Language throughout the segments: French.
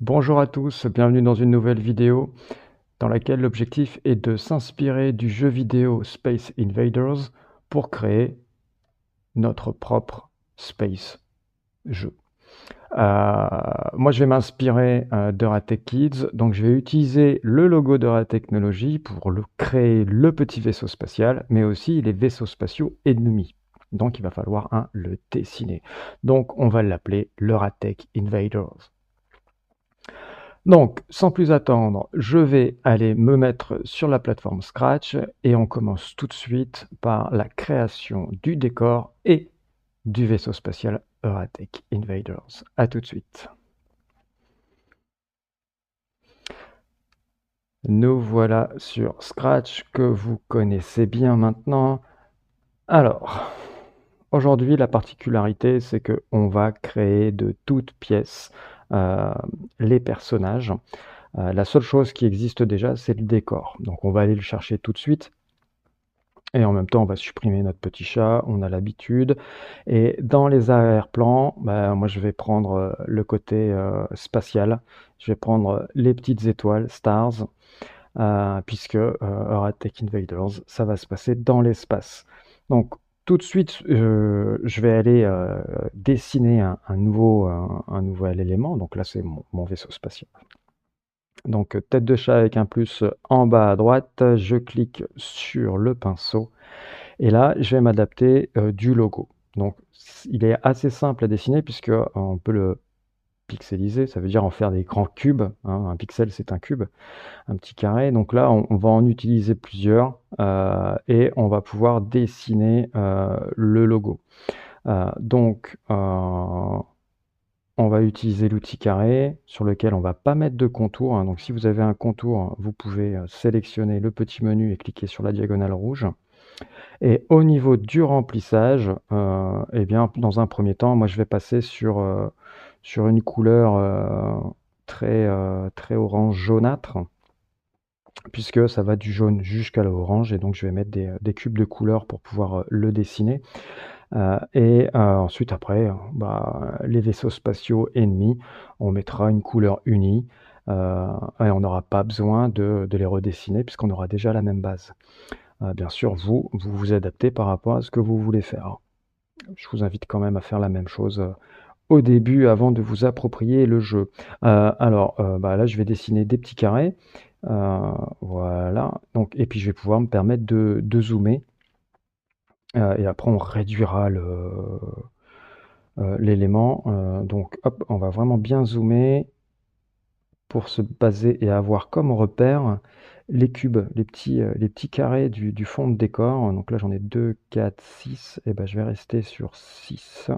Bonjour à tous, bienvenue dans une nouvelle vidéo dans laquelle l'objectif est de s'inspirer du jeu vidéo Space Invaders pour créer notre propre space jeu. Moi je vais m'inspirer d'Euratech Kids, donc je vais utiliser le logo d'Euratechnologie pour créer le petit vaisseau spatial, mais aussi les vaisseaux spatiaux ennemis. Donc il va falloir le dessiner. Donc on va l'appeler l'Euratech Invaders. Donc, sans plus attendre, je vais aller me mettre sur la plateforme Scratch et on commence tout de suite par la création du décor et du vaisseau spatial Euratech Invaders. A tout de suite. Nous voilà sur Scratch que vous connaissez bien maintenant. Alors, aujourd'hui, la particularité, c'est qu'on va créer de toutes pièces euh, les personnages. La seule chose qui existe déjà, c'est le décor. Donc on va aller le chercher tout de suite. Et en même temps, on va supprimer notre petit chat, on a l'habitude. Et dans les arrière-plans, bah, moi je vais prendre le côté spatial. Je vais prendre les petites étoiles, stars, puisque Tech Invaders, ça va se passer dans l'espace. Donc tout de suite, je vais aller dessiner un nouvel élément. Donc là, c'est mon vaisseau spatial. Donc tête de chat avec un plus en bas à droite, je clique sur le pinceau et là je vais m'adapter du logo. Donc il est assez simple à dessiner puisque on peut le pixeliser, ça veut dire en faire des grands cubes, hein. Un pixel c'est un cube, un petit carré. Donc là on va en utiliser plusieurs et on va pouvoir dessiner le logo. Donc on va utiliser l'outil carré sur lequel on va pas mettre de contour, hein. Donc si vous avez un contour, vous pouvez sélectionner le petit menu et cliquer sur la diagonale rouge. Et au niveau du remplissage, eh bien, dans un premier temps, moi je vais passer sur une couleur très orange jaunâtre, puisque ça va du jaune jusqu'à l'orange, et donc je vais mettre des cubes de couleur pour pouvoir le dessiner. Ensuite après, bah, les vaisseaux spatiaux ennemis, on mettra une couleur unie, et on n'aura pas besoin de les redessiner puisqu'on aura déjà la même base. Bien sûr, vous adaptez par rapport à ce que vous voulez faire. Je vous invite quand même à faire la même chose, au début avant de vous approprier le jeu. Bah, là je vais dessiner des petits carrés, voilà, donc et puis je vais pouvoir me permettre de zoomer, et après on réduira l'élément. Donc hop, on va vraiment bien zoomer pour se baser et avoir comme repère les cubes, les petits carrés du fond de décor. Donc là j'en ai 2, 4, 6, et ben je vais rester sur 6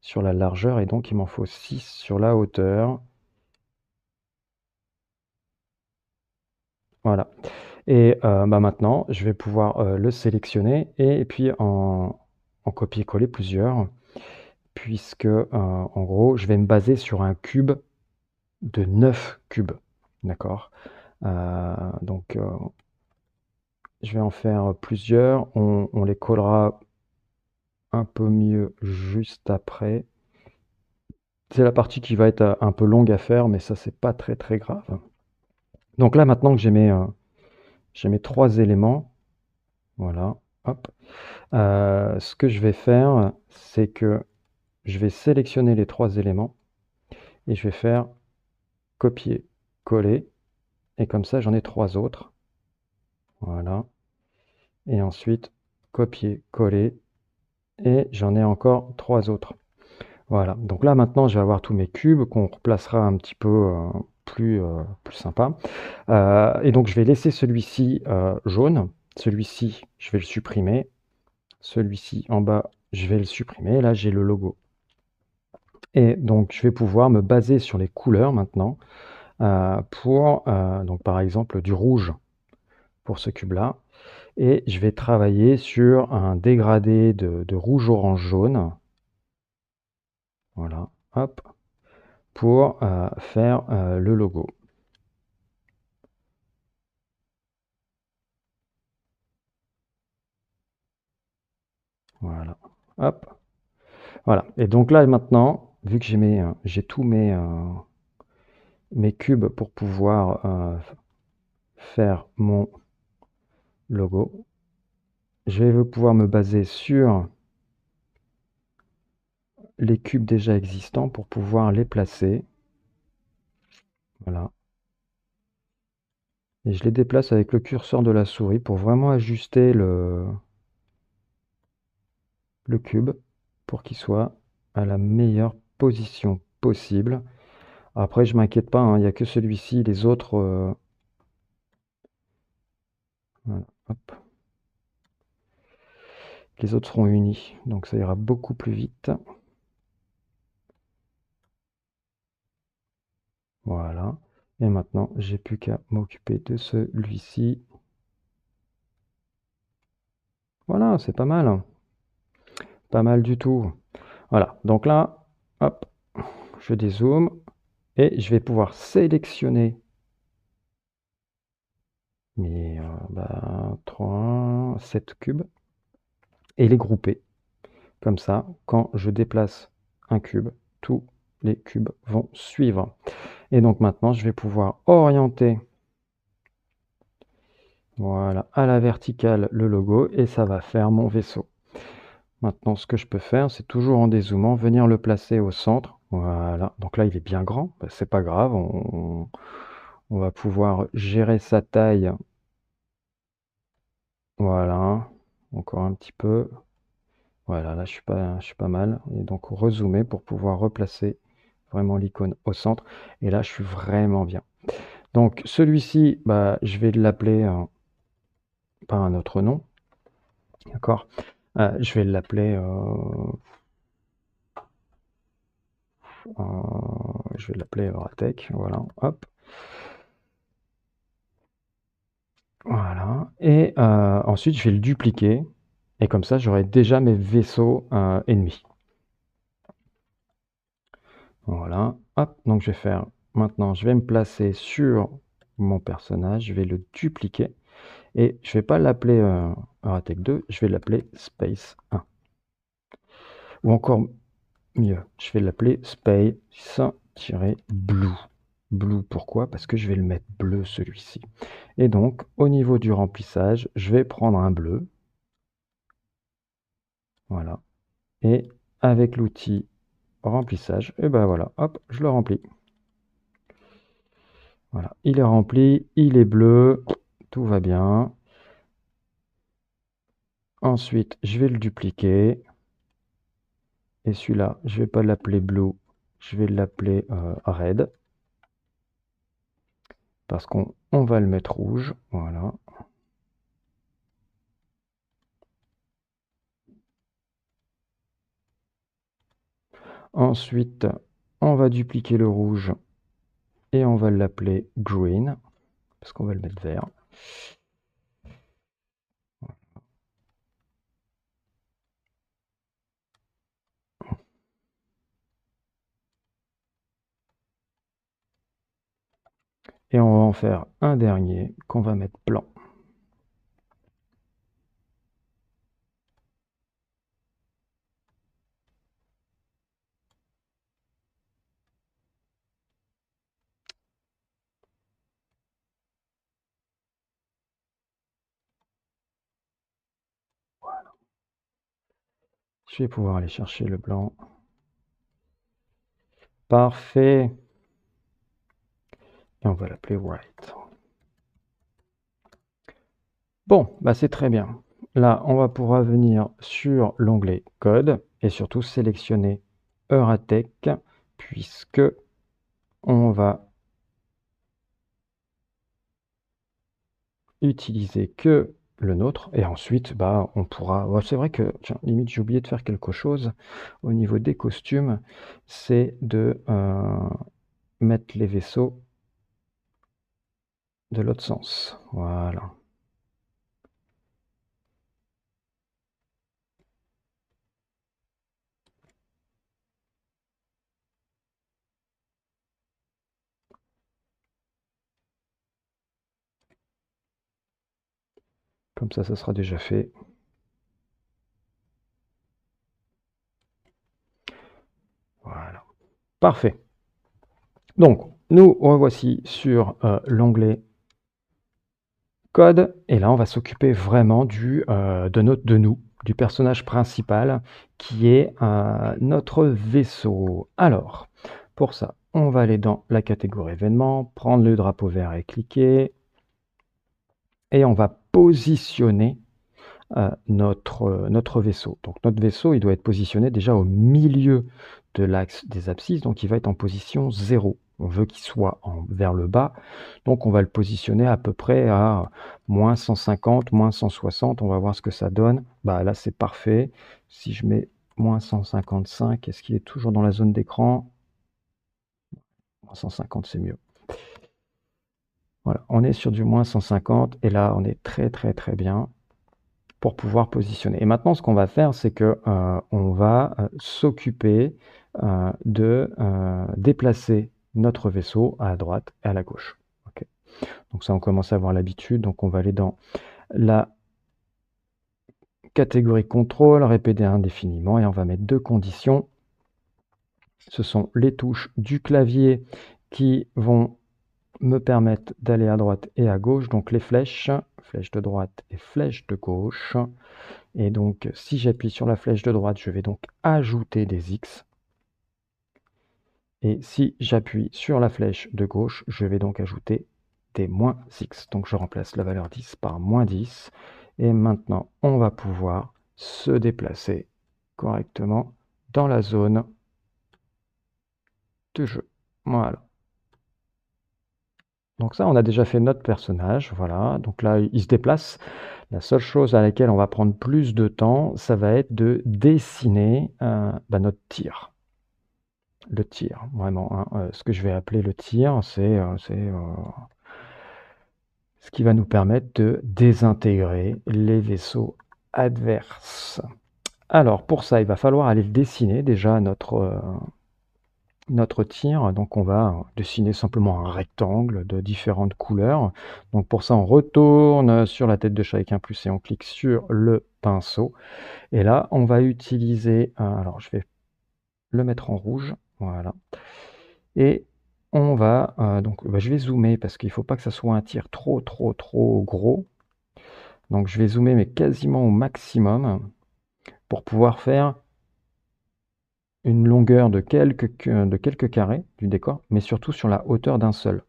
sur la largeur, et donc il m'en faut 6 sur la hauteur. Voilà. Et bah, maintenant je vais pouvoir le sélectionner et puis en copier-coller plusieurs, puisque en gros je vais me baser sur un cube de 9 cubes, d'accord? Donc je vais en faire plusieurs, on les collera un peu mieux juste après. C'est la partie qui va être un peu longue à faire, mais ça c'est pas très très grave. Donc là maintenant que j'ai mes 3 éléments, voilà, hop. Ce que je vais faire, c'est que je vais sélectionner les 3 éléments et je vais faire copier, coller, et comme ça j'en ai 3 autres. Voilà. Et ensuite copier, coller, et j'en ai encore 3 autres. Voilà, donc là maintenant je vais avoir tous mes cubes qu'on replacera un petit peu plus sympa. Et donc je vais laisser celui-ci jaune, celui-ci je vais le supprimer, celui-ci en bas je vais le supprimer, là j'ai le logo. Et donc je vais pouvoir me baser sur les couleurs maintenant pour donc par exemple du rouge pour ce cube-là. Et je vais travailler sur un dégradé de rouge, orange, jaune. Voilà, hop, pour faire le logo. Voilà, hop, voilà. Et donc là maintenant, vu que j'ai tous mes mes cubes pour pouvoir faire mon logo. Je vais pouvoir me baser sur les cubes déjà existants pour pouvoir les placer. Voilà. Et je les déplace avec le curseur de la souris pour vraiment ajuster le cube pour qu'il soit à la meilleure position possible. Après, je m'inquiète pas, hein, il n'y a que celui-ci, les autres, voilà, hop. Les autres seront unis, donc ça ira beaucoup plus vite. Voilà. Et maintenant, j'ai plus qu'à m'occuper de celui-ci. Voilà, c'est pas mal. Pas mal du tout. Voilà, donc là, hop, je dézoome et je vais pouvoir sélectionner mes 3, 7 cubes et les grouper. Comme ça, quand je déplace un cube, tous les cubes vont suivre. Et donc maintenant, je vais pouvoir orienter, voilà, à la verticale le logo et ça va faire mon vaisseau. Maintenant, ce que je peux faire, c'est toujours en dézoomant, venir le placer au centre. Voilà, donc là, il est bien grand, c'est pas grave, on va pouvoir gérer sa taille. Voilà, encore un petit peu. Voilà, là, je suis pas mal. Et donc, rezoomer pour pouvoir replacer vraiment l'icône au centre. Et là, je suis vraiment bien. Donc, celui-ci, je vais l'appeler par un autre nom. D'accord? Je vais l'appeler Euratech. Voilà, hop. Voilà. Et ensuite, je vais le dupliquer. Et comme ça, j'aurai déjà mes vaisseaux ennemis. Voilà. Hop. Donc, je vais faire. Maintenant, je vais me placer sur mon personnage. Je vais le dupliquer. Et je ne vais pas l'appeler Euratech 2. Je vais l'appeler Space 1. Ou encore mieux, je vais l'appeler Space-Blue. Blue, pourquoi? Parce que je vais le mettre bleu celui-ci. Et donc, au niveau du remplissage, je vais prendre un bleu. Voilà. Et avec l'outil remplissage, et ben voilà, hop, je le remplis. Voilà, il est rempli, il est bleu, tout va bien. Ensuite, je vais le dupliquer. Et celui-là, je ne vais pas l'appeler blue, je vais l'appeler red. Parce qu'on va le mettre rouge. Voilà. Ensuite, on va dupliquer le rouge et on va l'appeler green, parce qu'on va le mettre vert. Et on va en faire un dernier qu'on va mettre blanc. Voilà. Je vais pouvoir aller chercher le blanc. Parfait. Et on va l'appeler white. Bon, c'est très bien. Là, on va pouvoir venir sur l'onglet Code et surtout sélectionner Euratech, puisque on va utiliser que le nôtre et ensuite on pourra c'est vrai que tiens, limite j'ai oublié de faire quelque chose au niveau des costumes, c'est de mettre les vaisseaux de l'autre sens. Voilà. Comme ça sera déjà fait. Voilà. Parfait. Donc, Nous revoici sur l'onglet code, et là on va s'occuper vraiment de nous, du personnage principal qui est notre vaisseau. Alors, pour ça, on va aller dans la catégorie événements, prendre le drapeau vert et cliquer, et on va positionner notre vaisseau. Donc notre vaisseau, il doit être positionné déjà au milieu de l'axe des abscisses, donc il va être en position 0. On veut qu'il soit vers le bas, donc on va le positionner à peu près à moins 150, moins 160, on va voir ce que ça donne. Bah là c'est parfait. Si je mets moins 155, est-ce qu'il est toujours dans la zone d'écran? Moins 150 c'est mieux. Voilà, on est sur du moins 150 et là on est très très très bien pour pouvoir positionner. Et maintenant, ce qu'on va faire, c'est que on va s'occuper de déplacer notre vaisseau à droite et à la gauche. Okay. Donc ça, on commence à avoir l'habitude. Donc on va aller dans la catégorie contrôle, répéter indéfiniment, et on va mettre deux conditions. Ce sont les touches du clavier qui vont me permettre d'aller à droite et à gauche, donc les flèches, flèche de droite et flèche de gauche. Et donc, si j'appuie sur la flèche de droite, je vais donc ajouter des X. Et si j'appuie sur la flèche de gauche, je vais donc ajouter des moins X. Donc, je remplace la valeur 10 par moins 10. Et maintenant, on va pouvoir se déplacer correctement dans la zone de jeu. Voilà. Donc ça, on a déjà fait notre personnage. Voilà. Donc là, il se déplace. La seule chose à laquelle on va prendre plus de temps, ça va être de dessiner notre tir. Le tir, vraiment. Hein. Ce que je vais appeler le tir, c'est ce qui va nous permettre de désintégrer les vaisseaux adverses. Alors, pour ça, il va falloir aller le dessiner déjà, notre tir. Donc, on va dessiner simplement un rectangle de différentes couleurs. Donc, pour ça, on retourne sur la tête de chat avec un plus et on clique sur le pinceau. Et là, on va utiliser... alors, je vais le mettre en rouge. Voilà. Et on va... donc, je vais zoomer parce qu'il ne faut pas que ça soit un tir trop gros. Donc, je vais zoomer, mais quasiment au maximum pour pouvoir faire une longueur de quelques carrés du décor, mais surtout sur la hauteur d'un seul.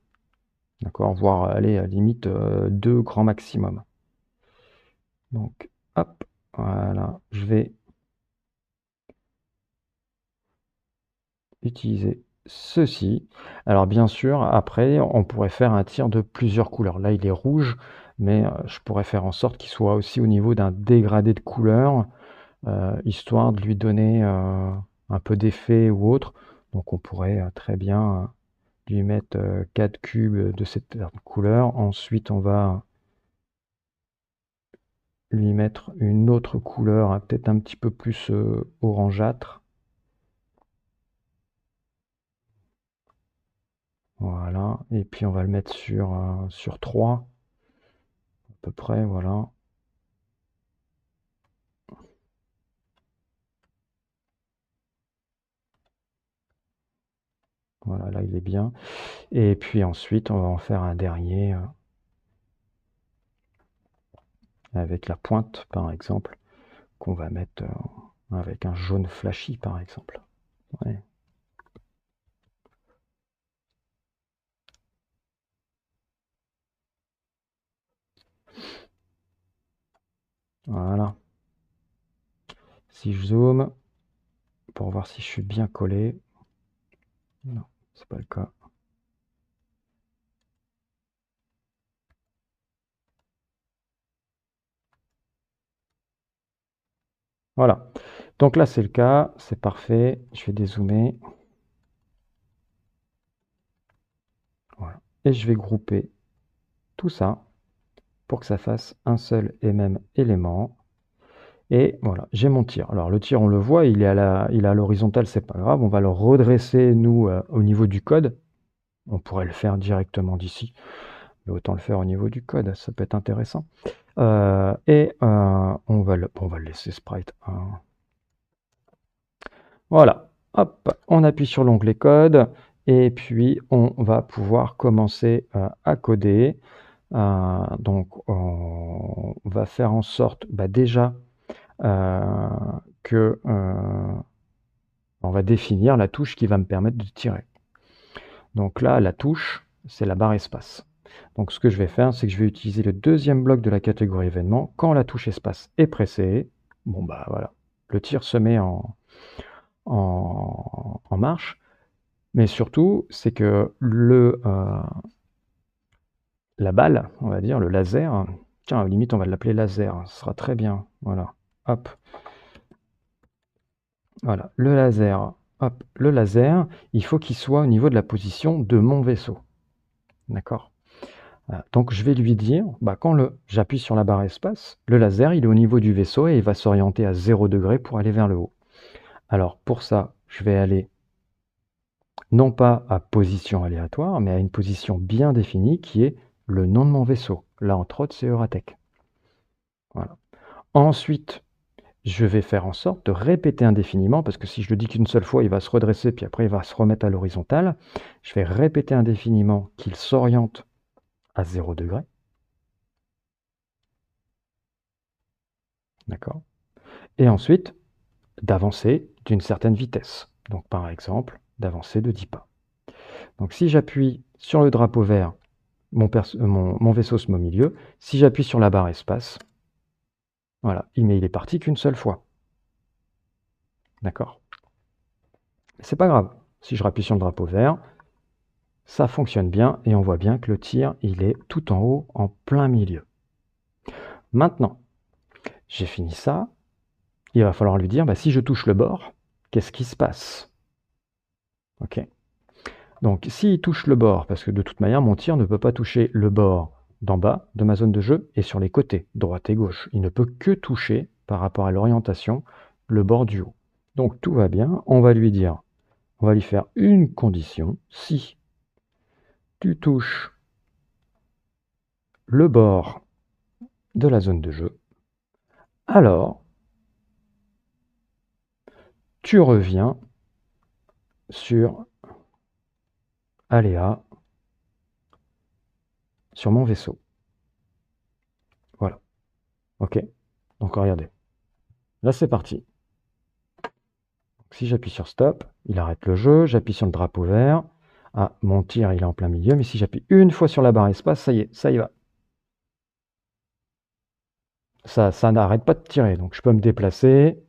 D'accord, voire aller à limite 2 grand maximum. Donc, hop, voilà, je vais utiliser ceci. Alors bien sûr, après, on pourrait faire un tir de plusieurs couleurs. Là, il est rouge, mais je pourrais faire en sorte qu'il soit aussi au niveau d'un dégradé de couleur, histoire de lui donner un peu d'effet ou autre. Donc on pourrait très bien lui mettre 4 cubes de cette couleur. Ensuite, on va lui mettre une autre couleur, peut-être un petit peu plus orangeâtre. Voilà, et puis on va le mettre sur 3, à peu près, voilà. Voilà, là il est bien. Et puis ensuite, on va en faire un dernier avec la pointe, par exemple, qu'on va mettre avec un jaune flashy, par exemple. Ouais. Voilà. Si je zoome, pour voir si je suis bien collé. Non, c'est pas le cas. Voilà. Donc là, c'est le cas. C'est parfait. Je vais dézoomer. Voilà. Et je vais grouper tout ça pour que ça fasse un seul et même élément. Et voilà, j'ai mon tir. Alors le tir, on le voit, il est à l'horizontale, c'est pas grave. On va le redresser, nous, au niveau du code. On pourrait le faire directement d'ici, mais autant le faire au niveau du code, ça peut être intéressant. Et on va le laisser sprite 1. Voilà, hop, on appuie sur l'onglet code, Et puis, on va pouvoir commencer à coder. Donc, on va faire en sorte, déjà, que on va définir la touche qui va me permettre de tirer. Donc là, la touche, c'est la barre espace. Donc ce que je vais faire, c'est que je vais utiliser le deuxième bloc de la catégorie événement. Quand la touche espace est pressée, bon voilà, le tir se met en marche. Mais surtout, c'est que la balle, on va dire, le laser, tiens, limite on va l'appeler laser, ce sera très bien, voilà, hop. Voilà, le laser, hop, le laser, il faut qu'il soit au niveau de la position de mon vaisseau. D'accord? Donc je vais lui dire, quand j'appuie sur la barre espace, le laser, il est au niveau du vaisseau et il va s'orienter à 0 degré pour aller vers le haut. Alors pour ça, je vais aller non pas à position aléatoire, mais à une position bien définie qui est le nom de mon vaisseau. Là, entre autres, c'est Euratech. Voilà. Ensuite, je vais faire en sorte de répéter indéfiniment, parce que si je le dis qu'une seule fois, il va se redresser, puis après il va se remettre à l'horizontale. Je vais répéter indéfiniment qu'il s'oriente à 0 degré. D'accord? Et ensuite, d'avancer d'une certaine vitesse. Donc par exemple, d'avancer de 10 pas. Donc si j'appuie sur le drapeau vert, mon vaisseau se met au milieu. Si j'appuie sur la barre espace, voilà, il est parti qu'une seule fois. D'accord? C'est pas grave. Si je rappuie sur le drapeau vert, ça fonctionne bien et on voit bien que le tir, il est tout en haut, en plein milieu. Maintenant, j'ai fini ça. Il va falloir lui dire, si je touche le bord, qu'est-ce qui se passe? Ok. Donc s'il touche le bord, parce que de toute manière, mon tir ne peut pas toucher le bord d'en bas de ma zone de jeu et sur les côtés, droite et gauche. Il ne peut que toucher, par rapport à l'orientation, le bord du haut. Donc tout va bien, on va lui dire, on va lui faire une condition, si tu touches le bord de la zone de jeu, alors tu reviens sur aléa, sur mon vaisseau. Voilà. Ok. Donc regardez. Là c'est parti. Si j'appuie sur stop, il arrête le jeu, j'appuie sur le drapeau vert. Ah, mon tir il est en plein milieu, mais si j'appuie une fois sur la barre espace, ça y est, ça y va. Ça n'arrête pas de tirer, donc je peux me déplacer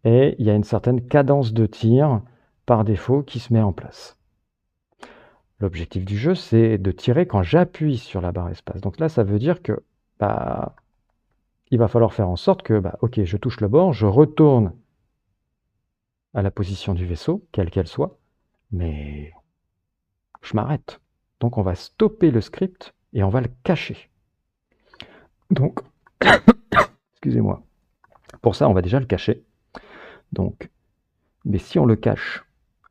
et il y a une certaine cadence de tir par défaut qui se met en place. L'objectif du jeu, c'est de tirer quand j'appuie sur la barre espace. Donc là, ça veut dire que il va falloir faire en sorte que, ok, je touche le bord, je retourne à la position du vaisseau, quelle qu'elle soit, mais je m'arrête. Donc on va stopper le script et on va le cacher. Donc, excusez-moi. Pour ça, on va déjà le cacher. Donc, mais si on le cache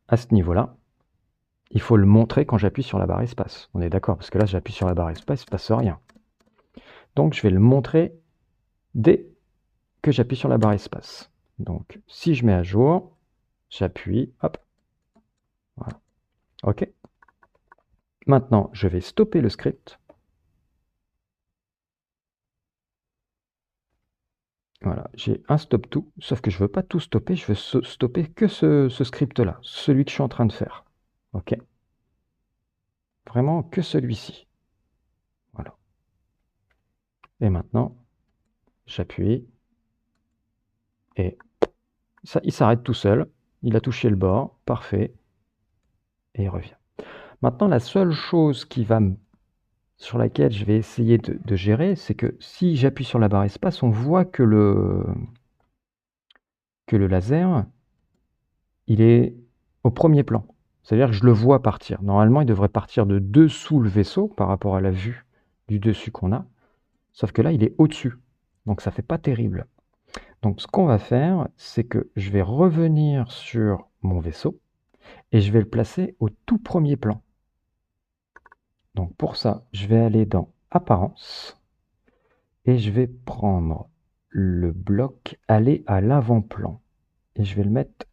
à ce niveau-là, il faut le montrer quand j'appuie sur la barre espace. On est d'accord, parce que là, j'appuie sur la barre espace, il ne se passe rien. Donc, je vais le montrer dès que j'appuie sur la barre espace. Donc, si je mets à jour, j'appuie, hop, voilà. OK. Maintenant, je vais stopper le script. Voilà, j'ai un stop tout, sauf que je ne veux pas tout stopper, je veux stopper que ce script-là, celui que je suis en train de faire. OK. Vraiment que celui-ci. Voilà. Et maintenant, j'appuie et ça, il s'arrête tout seul. Il a touché le bord, parfait, et il revient. Maintenant, la seule chose sur laquelle je vais essayer de gérer, c'est que si j'appuie sur la barre espace, on voit que le laser, il est au premier plan. C'est-à-dire que je le vois partir. Normalement, il devrait partir de dessous le vaisseau par rapport à la vue du dessus qu'on a. Sauf que là, il est au-dessus. Donc ça fait pas terrible. Donc ce qu'on va faire, c'est que je vais revenir sur mon vaisseau et je vais le placer au tout premier plan. Donc pour ça, je vais aller dans Apparence et je vais prendre le bloc Aller à l'avant-plan et je vais le mettre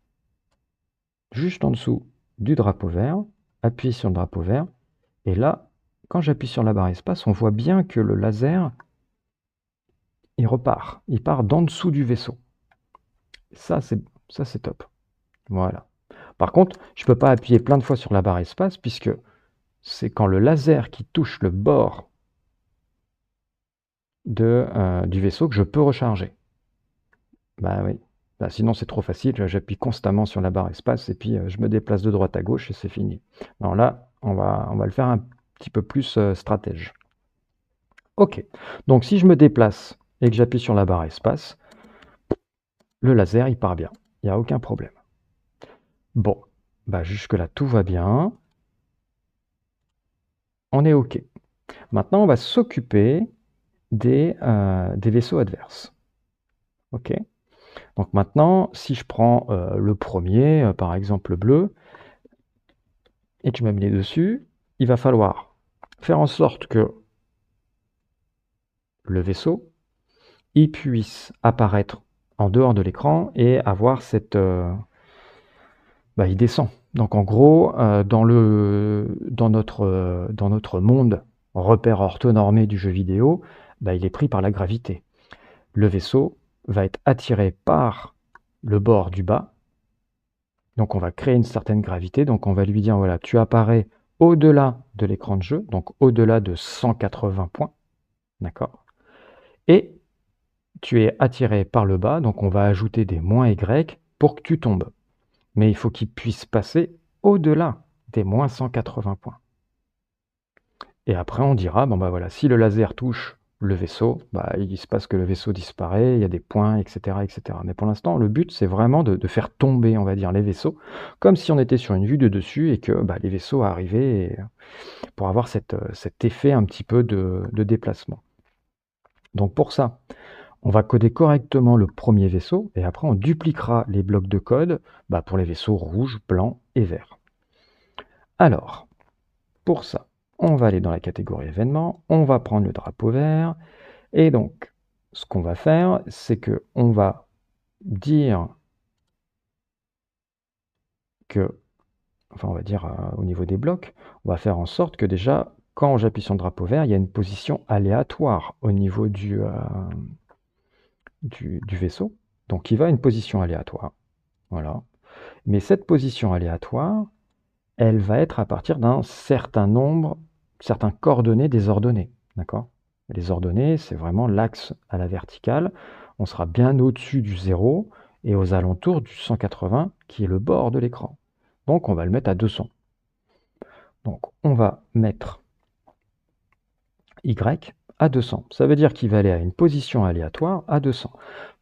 juste en dessous du drapeau vert. appuyer sur le drapeau vert. Et là, quand j'appuie sur la barre espace, on voit bien que le laser, il repart. Il part d'en dessous du vaisseau. Ça, c'est top. Voilà. Par contre, je ne peux pas appuyer plein de fois sur la barre espace puisque c'est quand le laser qui touche le bord du vaisseau que je peux recharger. Bah oui. Bah, sinon, c'est trop facile. J'appuie constamment sur la barre espace et puis je me déplace de droite à gauche et c'est fini. Non, là, on va le faire un petit peu plus stratège. Ok. Donc, si je me déplace et que j'appuie sur la barre espace, le laser, il part bien. Il n'y a aucun problème. Bon. Bah, jusque-là, tout va bien. On est OK. Maintenant, on va s'occuper des vaisseaux adverses. OK. Donc maintenant, si je prends le premier, par exemple le bleu, et que je me mets dessus, il va falloir faire en sorte que le vaisseau, il puisse apparaître en dehors de l'écran et avoir cette... bah, il descend. Donc en gros, dans notre monde repère orthonormé du jeu vidéo, bah, il est pris par la gravité. Le vaisseau va être attiré par le bord du bas. Donc on va créer une certaine gravité. Donc on va lui dire, voilà, tu apparais au-delà de l'écran de jeu, donc au-delà de 180 points. D'accord. Et tu es attiré par le bas, donc on va ajouter des moins Y pour que tu tombes. Mais il faut qu'il puisse passer au-delà des moins 180 points. Et après on dira, bon bah voilà, si le laser touche le vaisseau, bah, il se passe que le vaisseau disparaît, il y a des points, etc. etc. Mais pour l'instant, le but, c'est vraiment de faire tomber, on va dire, les vaisseaux, comme si on était sur une vue de dessus et que bah, les vaisseaux arrivaient pour avoir cet effet un petit peu de déplacement. Donc pour ça, on va coder correctement le premier vaisseau et après on dupliquera les blocs de code bah, pour les vaisseaux rouges, blancs et verts. Alors, pour ça, on va aller dans la catégorie événements, on va prendre le drapeau vert, et donc, ce qu'on va faire, c'est que on va dire que, enfin on va dire au niveau des blocs, on va faire en sorte que déjà, quand j'appuie sur le drapeau vert, il y a une position aléatoire au niveau du vaisseau. Donc il va à une position aléatoire. Voilà. Mais cette position aléatoire, elle va être à partir d'un certain nombre, certains coordonnées des ordonnées. D'accord? Les ordonnées, c'est vraiment l'axe à la verticale. On sera bien au-dessus du 0 et aux alentours du 180 qui est le bord de l'écran. Donc on va le mettre à 200. Donc on va mettre Y à 200. Ça veut dire qu'il va aller à une position aléatoire à 200.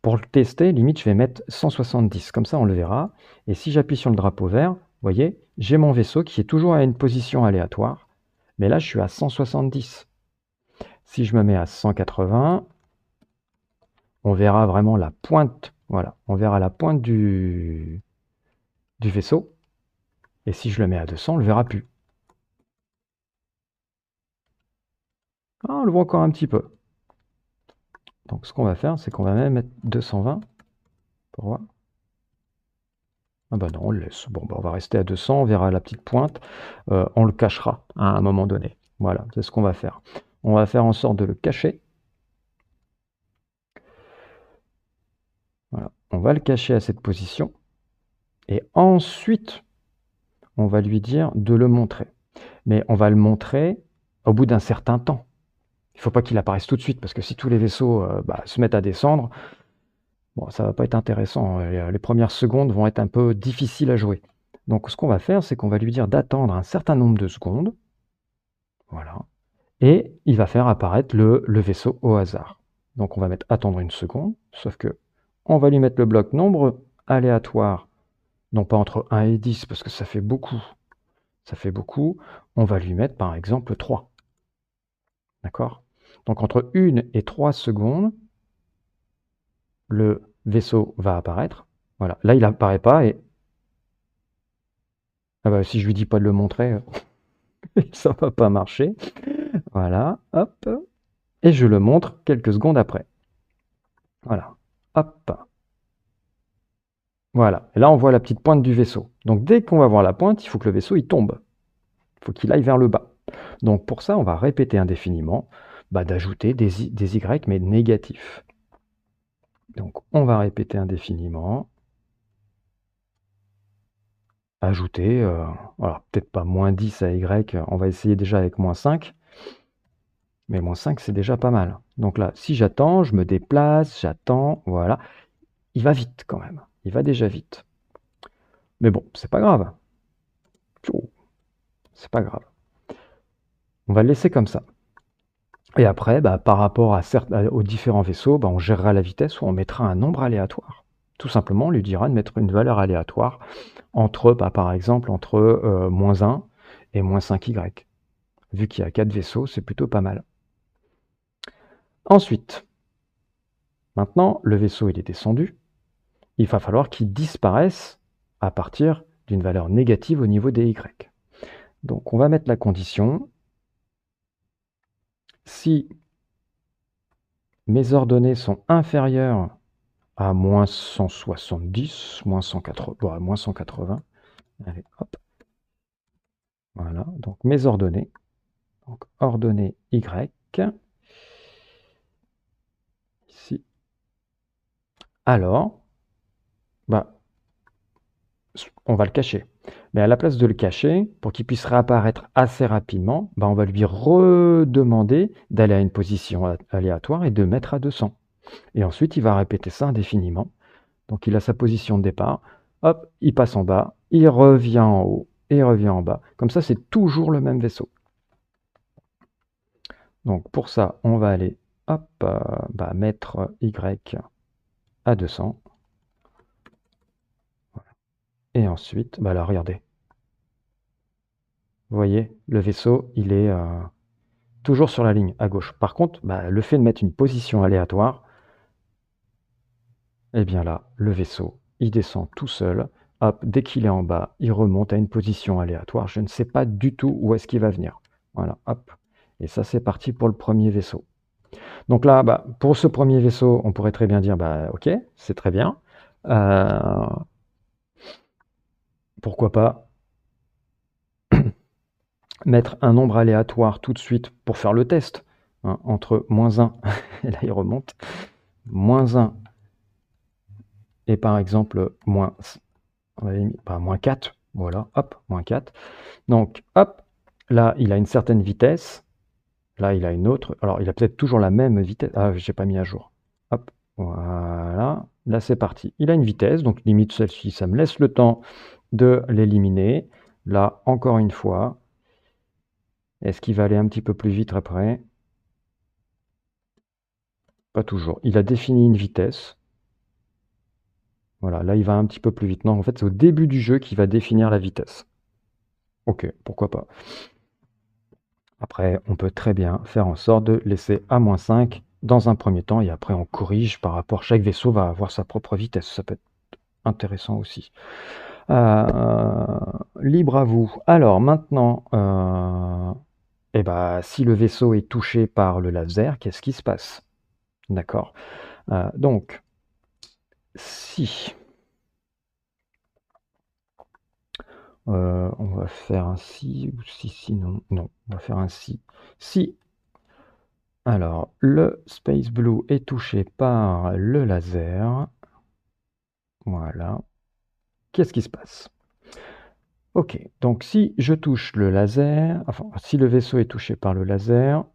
Pour le tester, limite je vais mettre 170. Comme ça on le verra. Et si j'appuie sur le drapeau vert, vous voyez, j'ai mon vaisseau qui est toujours à une position aléatoire. Mais là je suis à 170. Si je me mets à 180, on verra vraiment la pointe, voilà, on verra la pointe du vaisseau. Et si je le mets à 200, on ne le verra plus. Ah, on le voit encore un petit peu. Donc ce qu'on va faire, c'est qu'on va même mettre 220 pour voir. Ah bah non, on le laisse. Bon, bah on va rester à 200, on verra la petite pointe. On le cachera à un moment donné. Voilà, c'est ce qu'on va faire. On va faire en sorte de le cacher. Voilà, on va le cacher à cette position. Et ensuite, on va lui dire de le montrer. Mais on va le montrer au bout d'un certain temps. Il ne faut pas qu'il apparaisse tout de suite, parce que si tous les vaisseaux se mettent à descendre, bon, ça ne va pas être intéressant. Les premières secondes vont être un peu difficiles à jouer. Donc ce qu'on va faire, c'est qu'on va lui dire d'attendre un certain nombre de secondes. Voilà. Et il va faire apparaître le vaisseau au hasard. Donc on va mettre attendre une seconde, sauf que on va lui mettre le bloc nombre aléatoire, non pas entre 1 et 10, parce que ça fait beaucoup. Ça fait beaucoup. On va lui mettre par exemple 3. D'accord? Donc entre 1 et 3 secondes, le vaisseau va apparaître. Voilà. Là, il n'apparaît pas et ah bah, si je lui dis pas de le montrer, ça va pas marcher. Voilà, hop. Et je le montre quelques secondes après. Voilà, hop. Voilà. Et là, on voit la petite pointe du vaisseau. Donc dès qu'on va voir la pointe, il faut que le vaisseau il tombe. Il faut qu'il aille vers le bas. Donc pour ça, on va répéter indéfiniment d'ajouter des Y, mais négatifs. Donc on va répéter indéfiniment, ajouter, alors peut-être pas moins 10 à Y, on va essayer déjà avec moins 5, mais moins 5 c'est déjà pas mal. Donc là, si j'attends, je me déplace, j'attends, voilà. Il va vite quand même, il va déjà vite. Mais bon, c'est pas grave. C'est pas grave. On va le laisser comme ça. Et après, par rapport aux différents vaisseaux, on gérera la vitesse ou on mettra un nombre aléatoire. Tout simplement, on lui dira de mettre une valeur aléatoire entre, par exemple, entre moins 1 et moins 5Y. Vu qu'il y a 4 vaisseaux, c'est plutôt pas mal. Ensuite, maintenant, le vaisseau il est descendu. Il va falloir qu'il disparaisse à partir d'une valeur négative au niveau des Y. Donc, on va mettre la condition. Si mes ordonnées sont inférieures à moins 170, moins 180, moins 180. Allez, hop. Voilà, donc mes ordonnées. Donc ordonnées Y. Ici. Alors, on va le cacher. Mais à la place de le cacher, pour qu'il puisse réapparaître assez rapidement, on va lui redemander d'aller à une position aléatoire et de mettre à 200. Et ensuite, il va répéter ça indéfiniment. Donc il a sa position de départ, hop, il passe en bas, il revient en haut, et il revient en bas. Comme ça, c'est toujours le même vaisseau. Donc pour ça, on va aller hop, mettre Y à 200. Et ensuite, là, regardez. Vous voyez, le vaisseau, il est toujours sur la ligne à gauche. Par contre, le fait de mettre une position aléatoire, eh bien là, le vaisseau, il descend tout seul. Hop, dès qu'il est en bas, il remonte à une position aléatoire. Je ne sais pas du tout où est-ce qu'il va venir. Voilà, hop. Et ça, c'est parti pour le premier vaisseau. Donc là, pour ce premier vaisseau, on pourrait très bien dire, ok, c'est très bien. Pourquoi pas mettre un nombre aléatoire tout de suite pour faire le test, hein, entre moins 1, et là il remonte, moins 1 et par exemple moins 4, voilà, hop, moins 4. Donc hop, là il a une certaine vitesse, là il a une autre, alors il a peut-être toujours la même vitesse, ah j'ai pas mis à jour, hop, voilà, là c'est parti. Il a une vitesse, donc limite celle-ci, ça me laisse le temps de l'éliminer. Là, encore une fois, est-ce qu'il va aller un petit peu plus vite après? Pas toujours. Il a défini une vitesse. Voilà, là il va un petit peu plus vite. Non, en fait c'est au début du jeu qu'il va définir la vitesse. Ok, pourquoi pas. Après, on peut très bien faire en sorte de laisser à moins 5 dans un premier temps et après on corrige par rapport. Chaque vaisseau va avoir sa propre vitesse. Ça peut être intéressant aussi. Libre à vous. Alors maintenant, si le vaisseau est touché par le laser, qu'est-ce qui se passe? D'accord. Donc, si on va faire un si ou si, non, non, on va faire un si. Si, alors, le Space Blue est touché par le laser, voilà, qu'est-ce qui se passe? Ok, donc si je touche le laser, enfin, si le vaisseau est touché par le laser,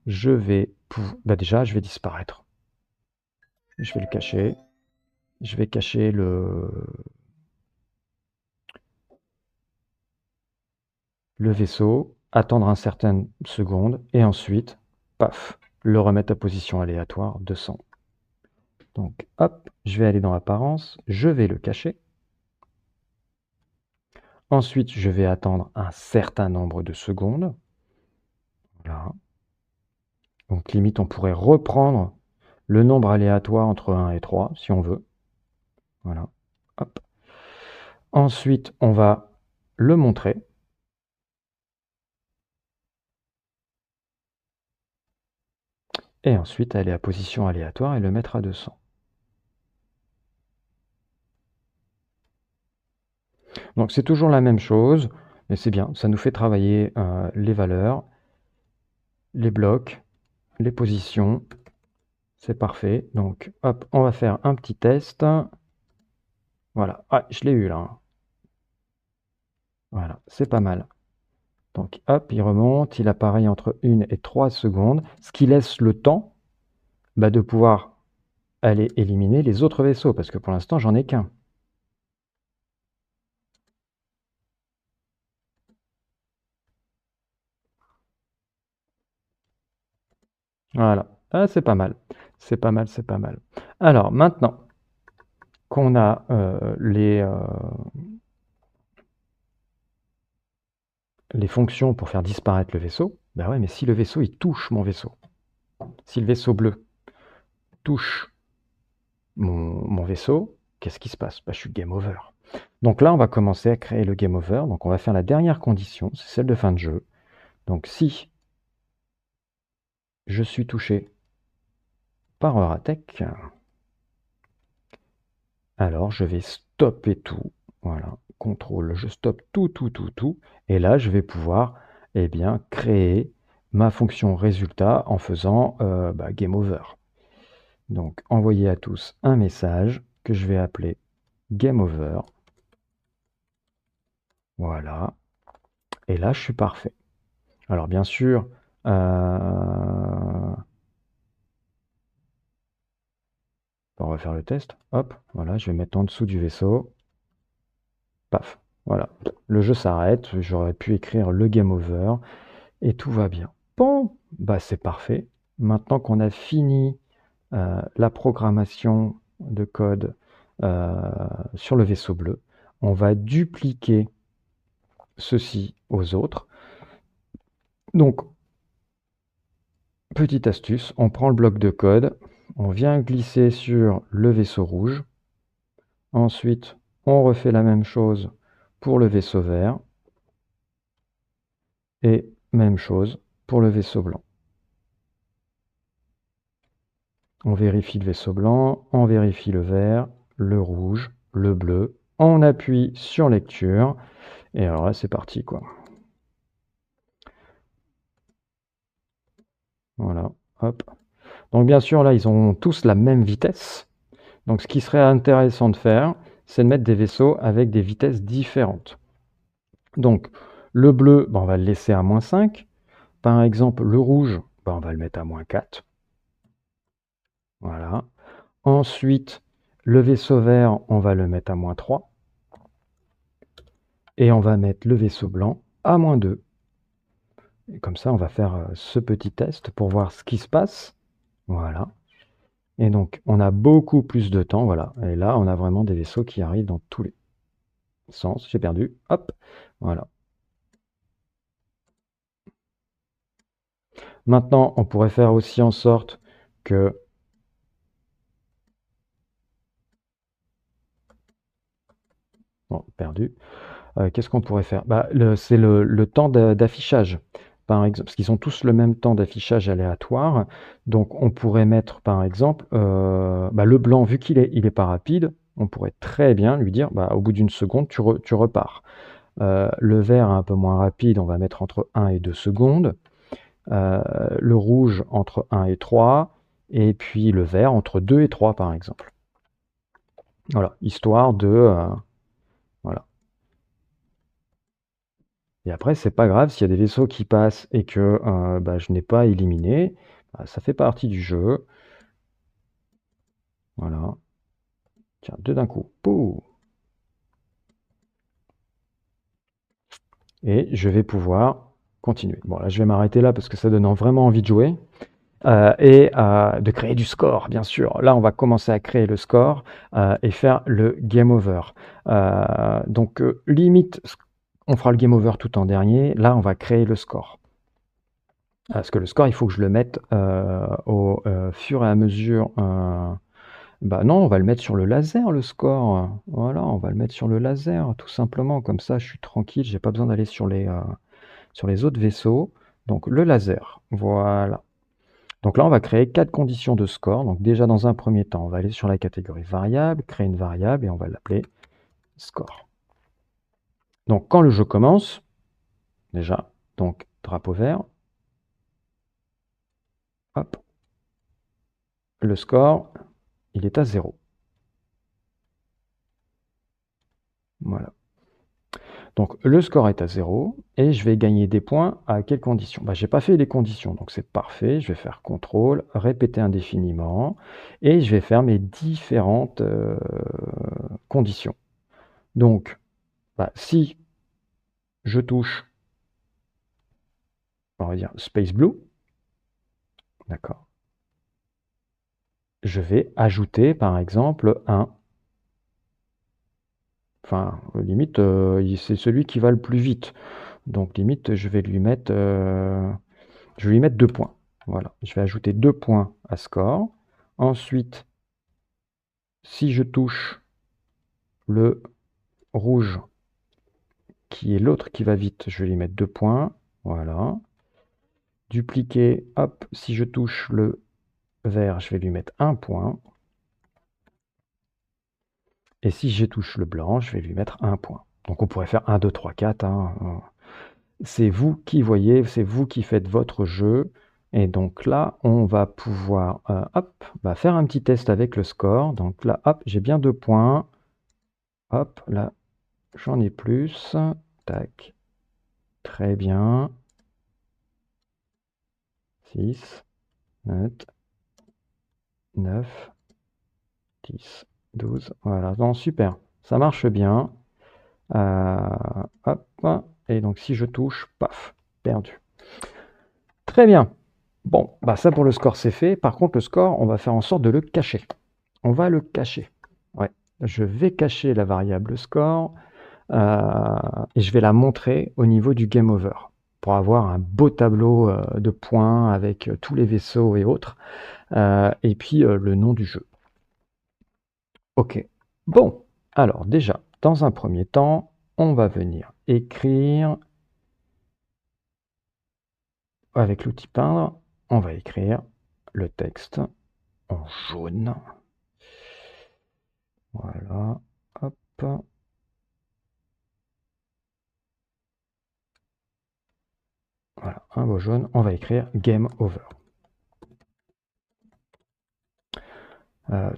je vais, déjà, je vais disparaître. Je vais le cacher. Je vais cacher le vaisseau, attendre un certain seconde, et ensuite, paf, le remettre à position aléatoire 200. Donc, hop, je vais aller dans Apparence, je vais le cacher. Ensuite, je vais attendre un certain nombre de secondes. Voilà. Donc, limite, on pourrait reprendre le nombre aléatoire entre 1 et 3, si on veut. Voilà. Hop. Ensuite, on va le montrer. Et ensuite, aller à position aléatoire et le mettre à 200. Donc, c'est toujours la même chose. Et c'est bien, ça nous fait travailler les valeurs, les blocs, les positions. C'est parfait. Donc, hop, on va faire un petit test. Voilà. Ah, je l'ai eu là, hein. Voilà, c'est pas mal. Donc, hop, il remonte, il apparaît entre 1 et 3 secondes, ce qui laisse le temps de pouvoir aller éliminer les autres vaisseaux, parce que pour l'instant, j'en ai qu'un. Voilà. Ah, c'est pas mal. C'est pas mal, c'est pas mal. Alors, maintenant qu'on a les fonctions pour faire disparaître le vaisseau, bah ouais, mais si le vaisseau, il touche mon vaisseau, si le vaisseau bleu touche mon vaisseau, qu'est-ce qui se passe? Bah, je suis game over. Donc là, on va commencer à créer le game over. Donc on va faire la dernière condition, c'est celle de fin de jeu. Donc si je suis touché par Euratech, alors je vais stopper tout. Voilà, contrôle, je stoppe tout, tout, tout, tout. Et là, je vais pouvoir créer ma fonction résultat en faisant game over. Donc envoyer à tous un message que je vais appeler game over. Voilà. Et là, je suis parfait. Alors bien sûr, on va faire le test. Hop, voilà, je vais mettre en dessous du vaisseau. Paf, voilà. Le jeu s'arrête. J'aurais pu écrire le game over et tout va bien. Bon, bah c'est parfait. Maintenant qu'on a fini la programmation de code sur le vaisseau bleu, on va dupliquer ceci aux autres. Donc, petite astuce, on prend le bloc de code, on vient glisser sur le vaisseau rouge. Ensuite, on refait la même chose pour le vaisseau vert. Et même chose pour le vaisseau blanc. On vérifie le vaisseau blanc, on vérifie le vert, le rouge, le bleu. On appuie sur lecture. Et alors là, c'est parti, quoi. Voilà, hop. Donc bien sûr, là, ils ont tous la même vitesse. Donc ce qui serait intéressant de faire, c'est de mettre des vaisseaux avec des vitesses différentes. Donc le bleu, on va le laisser à -5. Par exemple, le rouge, on va le mettre à -4. Voilà. Ensuite, le vaisseau vert, on va le mettre à -3. Et on va mettre le vaisseau blanc à -2. Et comme ça, on va faire ce petit test pour voir ce qui se passe. Voilà. Et donc, on a beaucoup plus de temps. Voilà. Et là, on a vraiment des vaisseaux qui arrivent dans tous les sens. J'ai perdu. Hop. Voilà. Maintenant, on pourrait faire aussi en sorte que... Bon, perdu. Qu'est-ce qu'on pourrait faire? C'est le temps d'affichage, par exemple, parce qu'ils ont tous le même temps d'affichage aléatoire. Donc on pourrait mettre, par exemple, le blanc, vu qu'il est pas rapide, on pourrait très bien lui dire, au bout d'une seconde, tu repars. Le vert un peu moins rapide, on va mettre entre 1 et 2 secondes. Le rouge entre 1 et 3. Et puis le vert entre 2 et 3, par exemple. Voilà, histoire de... voilà. Et après, c'est pas grave s'il y a des vaisseaux qui passent et que je n'ai pas éliminé. Ça fait partie du jeu. Voilà. Tiens, deux d'un coup. Pouh. Et je vais pouvoir continuer. Bon, là, je vais m'arrêter là parce que ça donne vraiment envie de jouer. Et de créer du score, bien sûr. Là, on va commencer à créer le score et faire le game over. Donc, limite, on fera le game over tout en dernier. Là, on va créer le score. Parce que le score, il faut que je le mette au fur et à mesure. Non, on va le mettre sur le laser, le score. Voilà, on va le mettre sur le laser, tout simplement. Comme ça, je suis tranquille, j'ai pas besoin d'aller sur les autres vaisseaux. Donc, le laser, voilà. Donc là, on va créer 4 conditions de score. Donc déjà, dans un premier temps, on va aller sur la catégorie variable, créer une variable et on va l'appeler score. Donc quand le jeu commence, déjà. Donc, drapeau vert. Hop. Le score, il est à 0. Voilà. Donc, le score est à 0 et je vais gagner des points à quelles conditions? Je n'ai pas fait les conditions, donc c'est parfait. Je vais faire CTRL, répéter indéfiniment et je vais faire mes différentes conditions. Donc, si je touche, on va dire Space Blue, d'accord, je vais ajouter par exemple un. Enfin, limite, c'est celui qui va le plus vite. Donc, limite, je vais lui mettre 2 points. Voilà, je vais ajouter 2 points à score. Ensuite, si je touche le rouge, qui est l'autre qui va vite, je vais lui mettre 2 points. Voilà. Dupliquer, hop, si je touche le vert, je vais lui mettre 1 point. Et si je touche le blanc, je vais lui mettre 1 point. Donc on pourrait faire 1, 2, 3, 4. C'est vous qui voyez, c'est vous qui faites votre jeu. Et donc là, on va pouvoir faire un petit test avec le score. Donc là, hop, j'ai bien 2 points. Hop, là, j'en ai plus. Tac. Très bien. 6, 7, 9, 10, 12. Voilà, non, super. Ça marche bien. Hop. Et donc si je touche, paf, perdu. Très bien. Bon, ça pour le score c'est fait. Par contre, le score, on va faire en sorte de le cacher. On va le cacher. Ouais. Je vais cacher la variable score et je vais la montrer au niveau du game over pour avoir un beau tableau de points avec tous les vaisseaux et autres. Et puis le nom du jeu. Ok. Bon, alors déjà, dans un premier temps, on va venir écrire avec l'outil peindre, on va écrire le texte en jaune. Voilà, hop. Voilà, un beau jaune. On va écrire Game Over.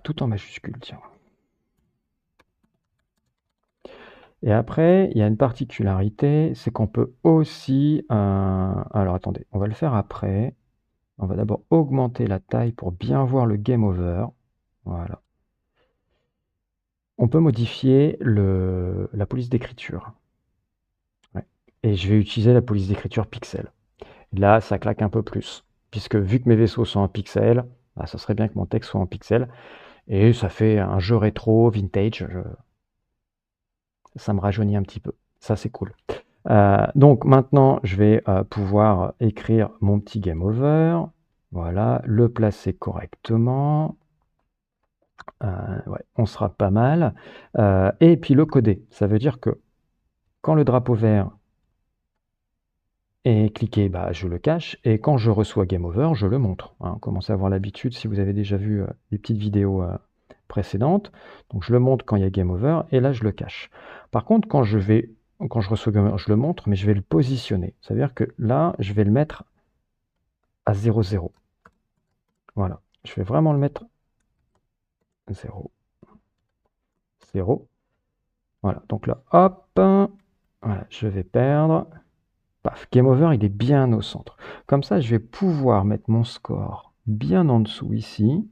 Tout en majuscule, tiens. Et après, il y a une particularité, c'est qu'on peut aussi... alors attendez, on va le faire après. On va d'abord augmenter la taille pour bien voir le Game Over. Voilà. On peut modifier la police d'écriture. Ouais. Et je vais utiliser la police d'écriture pixel. Là, ça claque un peu plus. Puisque vu que mes vaisseaux sont en pixel, ça serait bien que mon texte soit en pixel. Et ça fait un jeu rétro, vintage. Ça me rajeunit un petit peu. Ça, c'est cool. Donc maintenant, je vais pouvoir écrire mon petit game over. Voilà, le placer correctement. Ouais, on sera pas mal. Et puis le coder. Ça veut dire que quand le drapeau vert est cliqué, je le cache. Et quand je reçois game over, je le montre. Commencez à avoir l'habitude si vous avez déjà vu les petites vidéos précédentes. Donc je le montre quand il y a game over. Et là, je le cache. Par contre, quand je reçois game over, je le montre, mais je vais le positionner. Ça veut dire que là, je vais le mettre à 0, 0. Voilà. Je vais vraiment le mettre 0, 0. Voilà. Donc là, hop. Voilà, je vais perdre. Paf, game over, il est bien au centre. Comme ça, je vais pouvoir mettre mon score bien en dessous ici.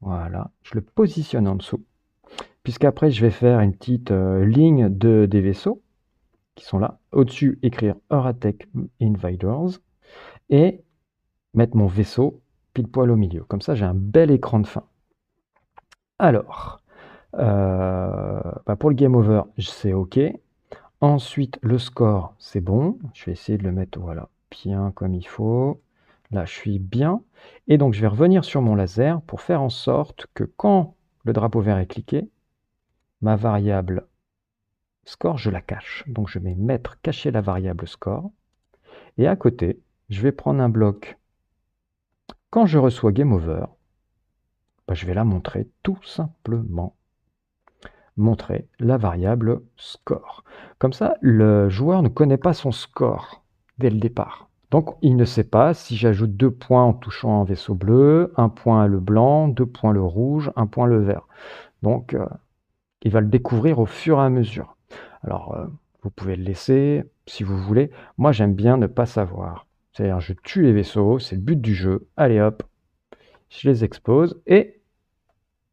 Voilà, je le positionne en dessous. Puisqu'après, je vais faire une petite ligne des vaisseaux qui sont là. Au-dessus, écrire Euratech Invaders. Et mettre mon vaisseau pile poil au milieu. Comme ça, j'ai un bel écran de fin. Alors, pour le game over, c'est OK. Ensuite, le score, c'est bon. Je vais essayer de le mettre voilà, bien comme il faut. Là, je suis bien. Et donc, je vais revenir sur mon laser pour faire en sorte que quand le drapeau vert est cliqué, ma variable score, je la cache. Donc, je vais mettre cacher la variable score. Et à côté, je vais prendre un bloc. Quand je reçois game over, je vais la montrer tout simplement. Montrer la variable score. Comme ça, le joueur ne connaît pas son score. dès le départ. Donc il ne sait pas si j'ajoute 2 points en touchant un vaisseau bleu, 1 point le blanc, 2 points le rouge, 1 point le vert. Donc il va le découvrir au fur et à mesure. Alors vous pouvez le laisser si vous voulez. Moi j'aime bien ne pas savoir. C'est-à-dire je tue les vaisseaux, c'est le but du jeu. Allez hop, je les explose et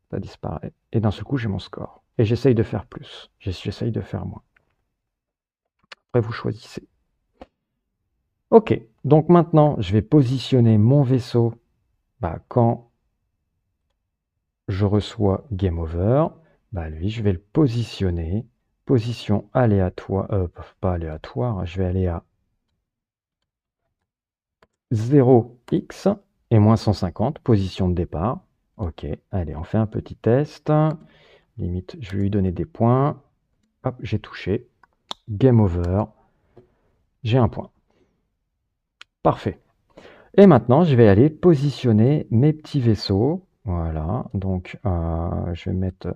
ça disparaît. Et d'un seul coup j'ai mon score. Et j'essaye de faire plus. J'essaye de faire moins. Après vous choisissez. Ok, donc maintenant je vais positionner mon vaisseau quand je reçois Game Over. Lui je vais le positionner. Position aléatoire, pas aléatoire, je vais aller à 0x et moins 150, position de départ. Ok, allez, on fait un petit test. Limite, je vais lui donner des points. Hop, j'ai touché. Game over. J'ai un point. Parfait. Et maintenant, je vais aller positionner mes petits vaisseaux. Voilà, donc je vais mettre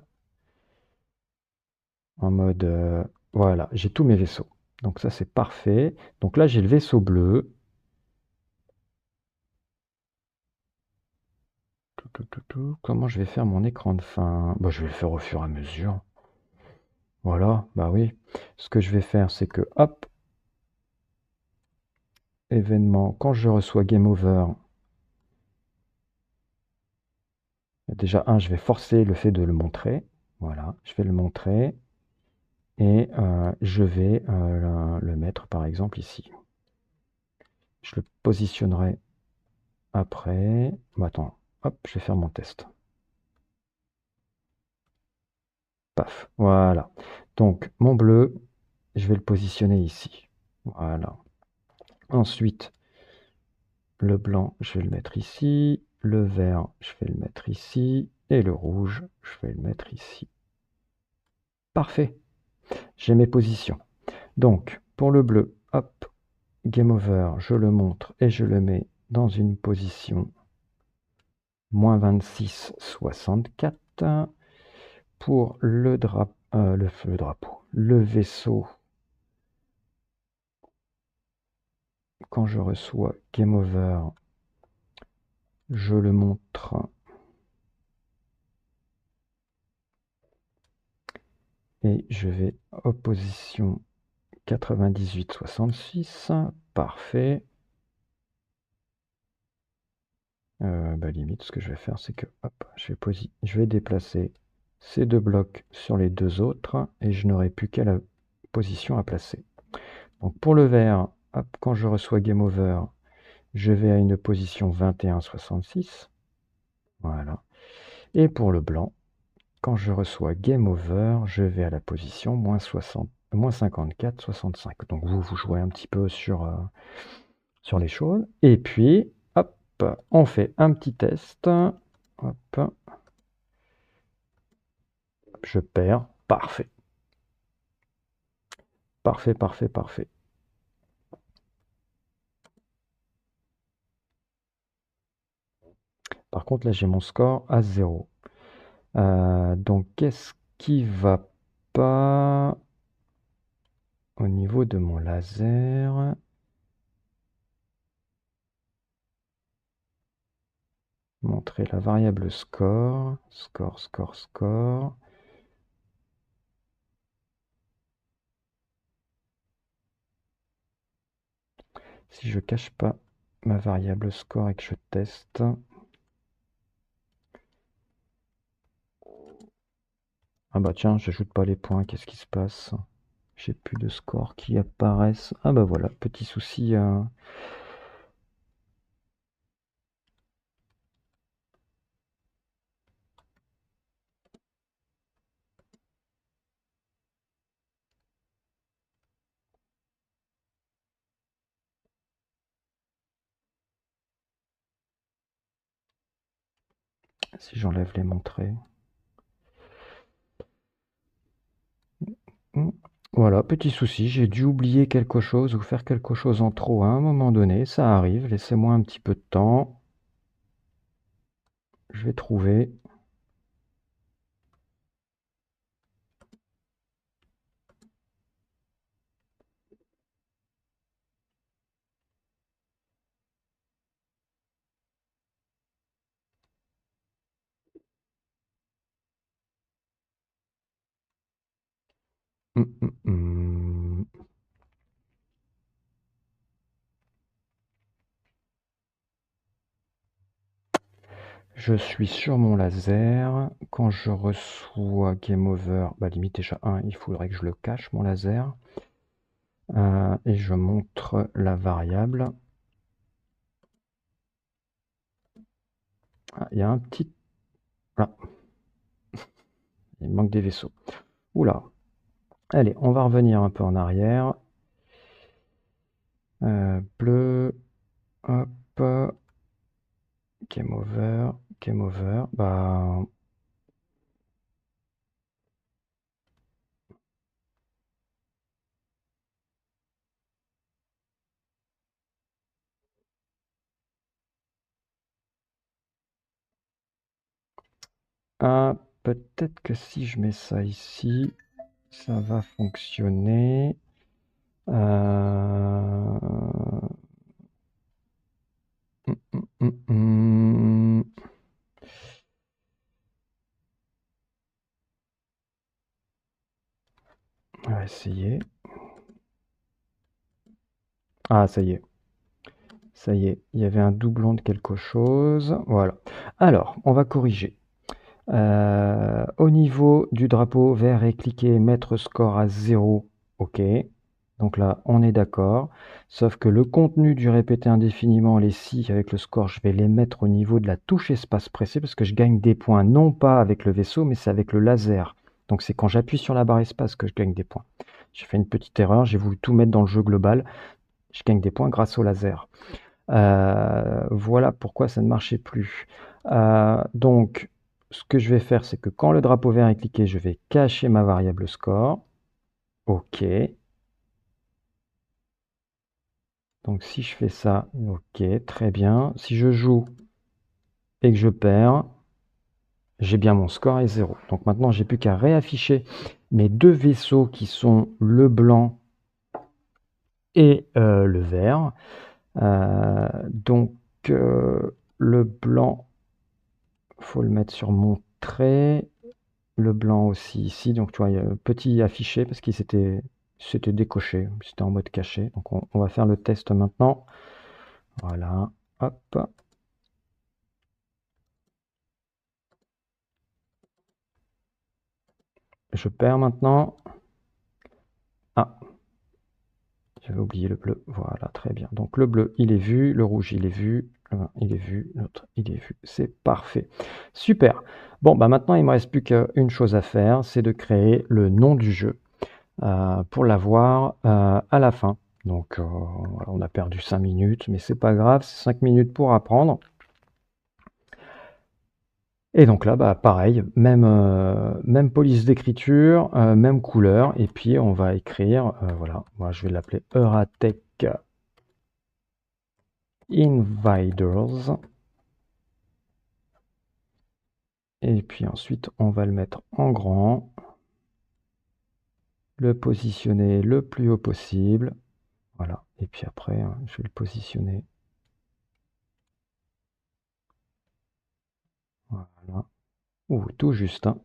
en mode... voilà, j'ai tous mes vaisseaux. Donc ça, c'est parfait. Donc là, j'ai le vaisseau bleu. Comment je vais faire mon écran de fin? Je vais le faire au fur et à mesure. Voilà, bah oui. Ce que je vais faire, c'est que, hop, événement, quand je reçois Game Over, déjà, je vais forcer le fait de le montrer. Voilà, je vais le montrer. Et je vais le mettre, par exemple, ici. Je le positionnerai après. Attends, hop, je vais faire mon test. Paf, voilà. Donc, mon bleu, je vais le positionner ici. Voilà. Ensuite, le blanc, je vais le mettre ici. Le vert, je vais le mettre ici. Et le rouge, je vais le mettre ici. Parfait. J'ai mes positions. Donc, pour le bleu, hop, Game Over, je le montre et je le mets dans une position moins 26, 64. Pour le drapeau, le vaisseau, quand je reçois Game Over, je le montre et je vais opposition 98, 66. Parfait. Limite, ce que je vais faire, c'est que hop, je vais déplacer ces deux blocs sur les deux autres et je n'aurai plus qu'à la position à placer. Donc pour le vert, hop, quand je reçois Game Over, je vais à une position 21, 66. Voilà. Et pour le blanc, quand je reçois Game Over, je vais à la position moins 54, 65. Donc vous jouez un petit peu sur les choses. Et puis, hop, on fait un petit test. Hop, je perds. Parfait. Parfait, parfait, parfait. Par contre, là, j'ai mon score à 0. Donc, qu'est-ce qui va pas au niveau de mon laser? Montrer la variable score. Score, score, score. Si je cache pas ma variable score et que je teste. Ah bah tiens, j'ajoute pas les points, qu'est-ce qui se passe? J'ai plus de scores qui apparaissent. Ah bah voilà, petit souci. Si j'enlève les montrées. Voilà, petit souci, j'ai dû oublier quelque chose ou faire quelque chose en trop à un moment donné. Ça arrive, laissez-moi un petit peu de temps. Je vais trouver. hum. Je suis sur mon laser. Quand je reçois game over, bah limite déjà il faudrait que je le cache mon laser. Et je montre la variable. Ah, il y a un petit... Ah, il manque des vaisseaux. Oula. Allez, on va revenir un peu en arrière. Bleu. Hop. Game over. Game over. Bah... Ah, peut-être que si je mets ça ici, ça va fonctionner. Hum. On va essayer. Ah, ça y est. Ça y est, il y avait un doublon de quelque chose. Voilà. Alors, on va corriger. Au niveau du drapeau vert et cliquer mettre score à 0. OK. Donc là, on est d'accord. Sauf que le contenu du répéter indéfiniment, les si avec le score, je vais les mettre au niveau de la touche espace pressé parce que je gagne des points non pas avec le vaisseau, mais c'est avec le laser. Donc c'est quand j'appuie sur la barre espace que je gagne des points. J'ai fait une petite erreur, j'ai voulu tout mettre dans le jeu global. Je gagne des points grâce au laser. Voilà pourquoi ça ne marchait plus. Donc, ce que je vais faire, c'est que quand le drapeau vert est cliqué, je vais cacher ma variable score. OK. Donc, si je fais ça, OK, très bien. Si je joue et que je perds, j'ai bien mon score est 0. Donc maintenant, j'ai plus qu'à réafficher mes deux vaisseaux qui sont le blanc et le vert. Donc, le blanc, faut le mettre sur mon trait. Le blanc aussi ici, donc tu vois, il y a un petit affiché parce qu'il s'était décoché, c'était en mode caché. Donc on va faire le test maintenant. Voilà, hop. Je perds maintenant. Ah, j'avais oublié le bleu. Voilà, très bien. Donc le bleu, il est vu, le rouge, il est vu, le vert, il est vu, l'autre, il est vu. C'est parfait. Super. Bon, bah maintenant, il me reste plus qu'une chose à faire, c'est de créer le nom du jeu. Pour l'avoir à la fin. Donc voilà, on a perdu 5 minutes, mais c'est pas grave, c'est 5 minutes pour apprendre. Et donc là, bah, pareil, même police d'écriture, même couleur, et puis on va écrire, voilà, moi je vais l'appeler Euratech Invaders. Et puis ensuite, on va le mettre en grand, le positionner le plus haut possible. Voilà, et puis après, je vais le positionner. Voilà. Ouh, tout juste, hein.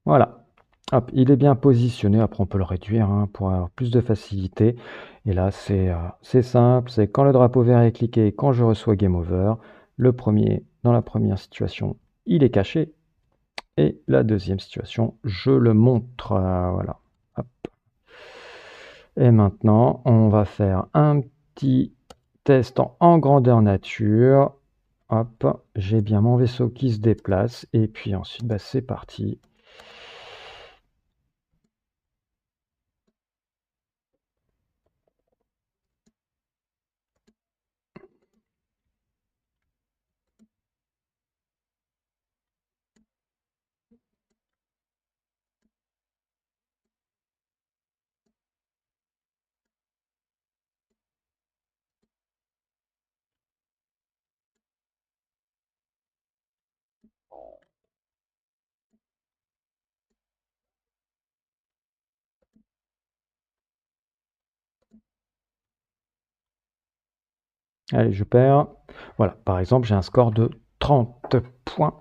Voilà. Hop, il est bien positionné. Après, on peut le réduire pour avoir plus de facilité. Et là, c'est simple. C'est quand le drapeau vert est cliqué, quand je reçois Game Over, le premier, dans la première situation, il est caché. Et la deuxième situation, je le montre. Voilà. Hop. Et maintenant, on va faire un petit test en grandeur nature. Hop, j'ai bien mon vaisseau qui se déplace. Et puis ensuite, bah, c'est parti. Allez, je perds. Voilà, par exemple, j'ai un score de 30 points.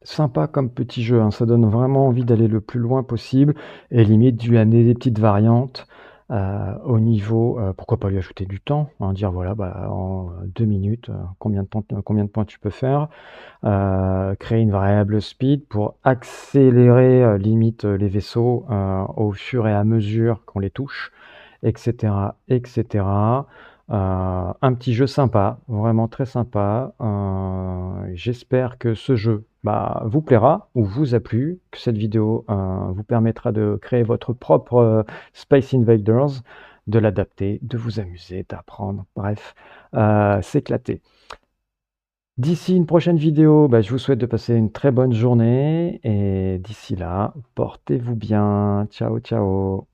Sympa comme petit jeu, hein, ça donne vraiment envie d'aller le plus loin possible et limite de lui amener des petites variantes, au niveau, pourquoi pas lui ajouter du temps, hein, dire voilà, bah, en 2 minutes, combien de points tu peux faire? Créer une variable speed pour accélérer, limite, les vaisseaux, au fur et à mesure qu'on les touche et cetera et cetera. Un petit jeu sympa, vraiment très sympa. J'espère que ce jeu, bah, vous plaira ou vous a plu, que cette vidéo, vous permettra de créer votre propre, Space Invaders, de l'adapter, de vous amuser, d'apprendre, bref, s'éclater. D'ici une prochaine vidéo, bah, je vous souhaite de passer une très bonne journée et d'ici là, portez-vous bien. Ciao, ciao.